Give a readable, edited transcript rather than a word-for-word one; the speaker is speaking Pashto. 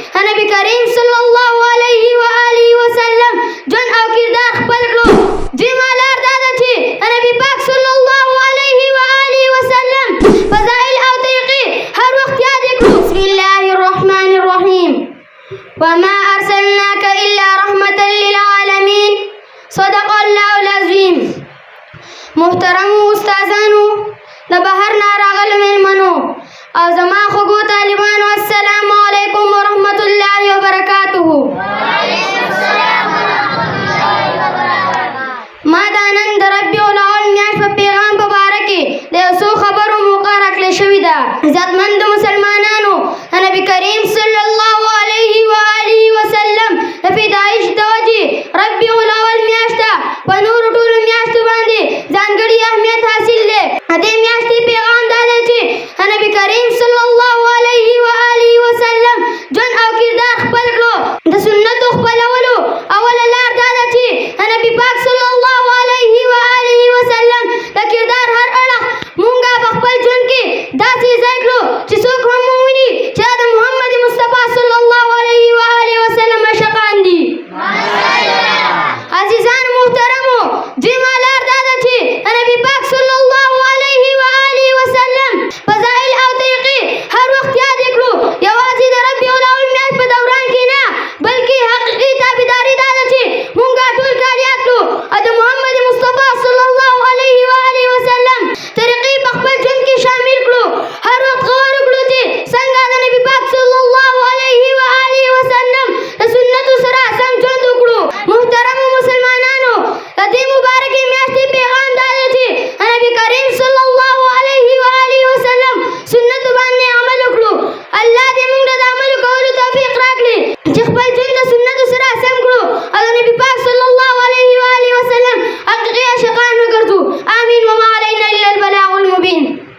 نبی کریم صلی الله علیه و آله وسلم جون او کردار خپل کړو. دویمه لار دا ده چې نبی پاک صلی الله علیه و آله وسلم فضائل او طریقې هر وخت یاد کړو. بسم الله الرحمن الرحیم. وما ارسلناک الا رحمة للعالمین. صدق الله العظیم. محترم استادانو، د بهر نه راغلو مېلمنو او زما خوږو طالبانو، السلام علیکم ورحمت الله وبرکاته. ما دا نن د ربیع الاول میاشت په پیغام په باره کې د یو څو خبرو موقع راکړل شوې ده. عزتمندو مسلمانانو، د نبي کریم صلی الله علیه و آله وسلم د پیدایش د وجې ربیع الاول میاشت ته په نورو ټولو میاشتو باندې ځانګړي اهمیت حاصل دی. د دې میاشتې پیغام دا دی چې نبی کریم صلی الله علیه و آله وسلم ژوند او کردار خپل کړو. د سنتو خپلولو اوله لار دا ده چې نبی پاک صلی الله علیه و آله وسلم د کردار هر اړخ مونږه په خپل ژوند کې داسې ځای کړو چې څوک هم وویني چې دا د محمد مصطفی صلی الله علیه و آله وسلم عاشقان دي. عزیزان محترمو، دویمه لار دا ده چې نبی پاک صلی الله علیه و آله وسلم فضائل او طریقې هر وخت یاد کړو. یوازې د ربیع الاول میاشت په دوران کې نه، بلکې حقیقي تابعداري دا ده چې مونږه ټول کار یاد کړو او د محمد مصطفی صلی الله علیه و آله وسلم طریقې په خپل ژوند کې شامل کړو. هر وخت غور وکړو چې څنګه د نبی پاک صلی الله علیه و آله وسلم د سنتو سره سم ژوند وکړو. محترمو مسلمانانو، د دې مبارکې میاشتې پیغام دا دی چې نبی کریم صلی الله علیه و آله وسلم سنتو باندې عمل وکړو. الله دې موږ ته د عمل کولو توفیق راکړي چې خپل